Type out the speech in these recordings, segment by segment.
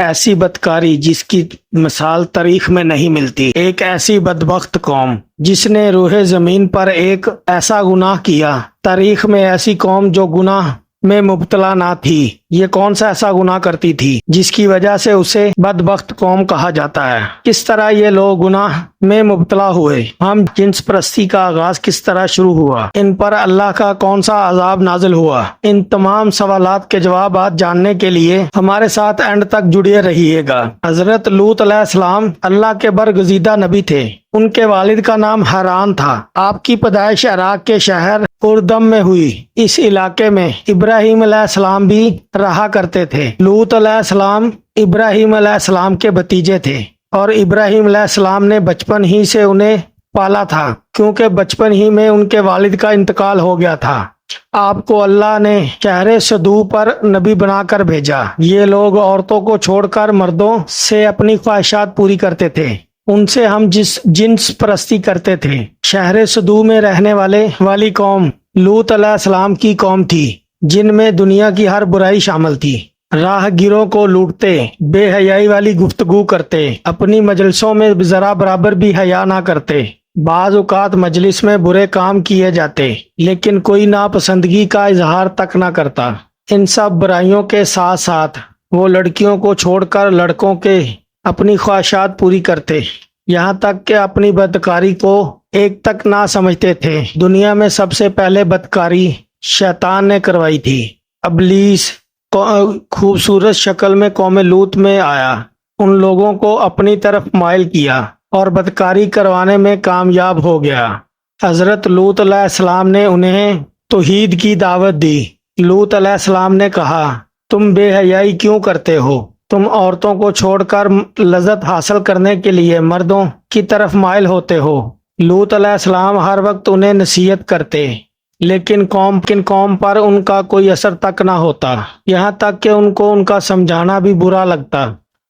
ایسی بدکاری جس کی مثال تاریخ میں نہیں ملتی، ایک ایسی بدبخت قوم جس نے روح زمین پر ایک ایسا گناہ کیا، تاریخ میں ایسی قوم جو گناہ میں مبتلا نہ تھی، یہ کون سا ایسا گناہ کرتی تھی جس کی وجہ سے اسے بدبخت قوم کہا جاتا ہے؟ کس طرح یہ لوگ گناہ میں مبتلا ہوئے؟ ہم جنس پرستی کا آغاز کس طرح شروع ہوا؟ ان پر اللہ کا کون سا عذاب نازل ہوا؟ ان تمام سوالات کے جوابات جاننے کے لیے ہمارے ساتھ اینڈ تک جڑے رہیے گا۔ حضرت لوط علیہ السلام اللہ کے برگزیدہ نبی تھے۔ ان کے والد کا نام حران تھا۔ آپ کی پیدائش عراق کے شہر اردم میں ہوئی۔ اس علاقے میں ابراہیم علیہ السلام بھی رہا کرتے تھے۔ لوط علیہ السلام ابراہیم علیہ السلام کے بھتیجے تھے اور ابراہیم علیہ السلام نے بچپن ہی سے انہیں پالا تھا، کیونکہ بچپن ہی میں ان کے والد کا انتقال ہو گیا تھا۔ آپ کو اللہ نے شہر صدوع پر نبی بنا کر بھیجا۔ یہ لوگ عورتوں کو چھوڑ کر مردوں سے اپنی خواہشات پوری کرتے تھے، ان سے ہم جنس پرستی کرتے تھے۔ شہر صدوع میں رہنے والی قوم لوط علیہ السلام کی قوم تھی، جن میں دنیا کی ہر برائی شامل تھی۔ راہ گیروں کو لوٹتے، بے حیائی والی گفتگو کرتے، اپنی مجلسوں میں ذرا برابر بھی حیا نہ کرتے۔ بعض اوقات مجلس میں برے کام کیے جاتے، لیکن کوئی ناپسندگی کا اظہار تک نہ کرتا۔ ان سب برائیوں کے ساتھ ساتھ وہ لڑکیوں کو چھوڑ کر لڑکوں کے اپنی خواہشات پوری کرتے، یہاں تک کہ اپنی بدکاری کو ایک تک نہ سمجھتے تھے۔ دنیا میں سب سے پہلے بدکاری شیطان نے کروائی تھی۔ ابلیس خوبصورت شکل میں قوم لوط میں آیا، ان لوگوں کو اپنی طرف مائل کیا اور بدکاری کروانے میں کامیاب ہو گیا۔ حضرت لوط علیہ السلام نے انہیں توحید کی دعوت دی۔ لوط علیہ السلام نے کہا، تم بے حیائی کیوں کرتے ہو؟ تم عورتوں کو چھوڑ کر لذت حاصل کرنے کے لیے مردوں کی طرف مائل ہوتے ہو۔ لوط علیہ السلام ہر وقت انہیں نصیحت کرتے، لیکن قوم پر ان کا کوئی اثر تک نہ ہوتا، یہاں تک کہ ان کو ان کا سمجھانا بھی برا لگتا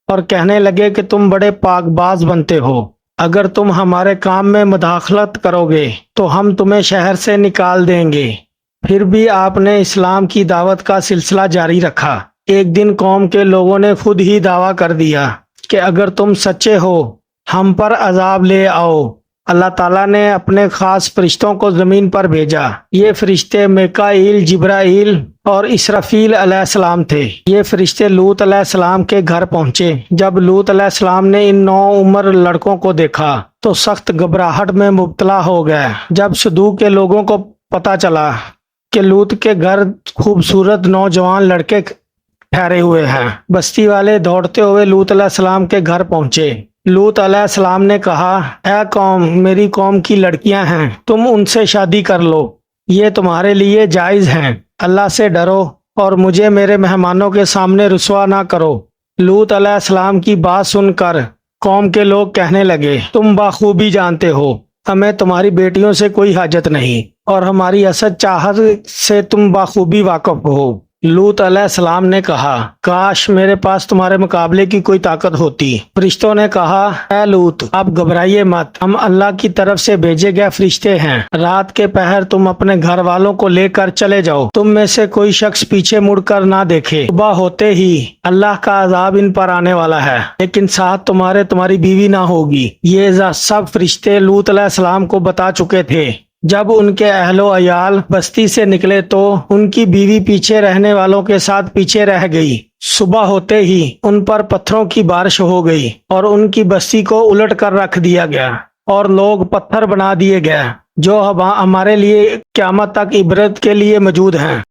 اور کہنے لگے کہ تم بڑے پاک باز بنتے ہو، اگر تم ہمارے کام میں مداخلت کرو گے تو ہم تمہیں شہر سے نکال دیں گے۔ پھر بھی آپ نے اسلام کی دعوت کا سلسلہ جاری رکھا۔ ایک دن قوم کے لوگوں نے خود ہی دعویٰ کر دیا کہ اگر تم سچے ہو ہم پر عذاب لے آؤ۔ اللہ تعالیٰ نے اپنے خاص فرشتوں کو زمین پر بھیجا۔ یہ فرشتے میکائیل، جبرائیل اور اسرافیل علیہ السلام تھے۔ یہ فرشتے لوط علیہ السلام کے گھر پہنچے۔ جب لوط علیہ السلام نے ان نوعمر لڑکوں کو دیکھا تو سخت گھبراہٹ میں مبتلا ہو گئے۔ جب صدوع کے لوگوں کو پتہ چلا کہ لوط کے گھر خوبصورت نوجوان لڑکے ٹھہرے ہوئے ہیں، بستی والے دوڑتے ہوئے لوط علیہ السلام کے گھر پہنچے۔ لوط علیہ السلام نے کہا، اے قوم، میری قوم کی لڑکیاں ہیں، تم ان سے شادی کر لو، یہ تمہارے لیے جائز ہیں۔ اللہ سے ڈرو اور مجھے میرے مہمانوں کے سامنے رسوا نہ کرو۔ لوط علیہ السلام کی بات سن کر قوم کے لوگ کہنے لگے، تم بخوبی جانتے ہو ہمیں تمہاری بیٹیوں سے کوئی حاجت نہیں، اور ہماری اسد چاہت سے تم بخوبی واقف ہو۔ لوط علیہ السلام نے کہا، کاش میرے پاس تمہارے مقابلے کی کوئی طاقت ہوتی۔ فرشتوں نے کہا، اے لوط، آپ گھبرائیے مت، ہم اللہ کی طرف سے بھیجے گئے فرشتے ہیں۔ رات کے پہر تم اپنے گھر والوں کو لے کر چلے جاؤ، تم میں سے کوئی شخص پیچھے مڑ کر نہ دیکھے۔ صبح ہوتے ہی اللہ کا عذاب ان پر آنے والا ہے، لیکن ساتھ تمہاری بیوی نہ ہوگی۔ یہ سب فرشتے لوط علیہ السلام کو بتا چکے تھے۔ جب ان کے اہل و عیال بستی سے نکلے تو ان کی بیوی پیچھے رہنے والوں کے ساتھ پیچھے رہ گئی۔ صبح ہوتے ہی ان پر پتھروں کی بارش ہو گئی اور ان کی بستی کو الٹ کر رکھ دیا گیا اور لوگ پتھر بنا دیے گئے، جو ہمارے لیے قیامت تک عبرت کے لیے موجود ہیں۔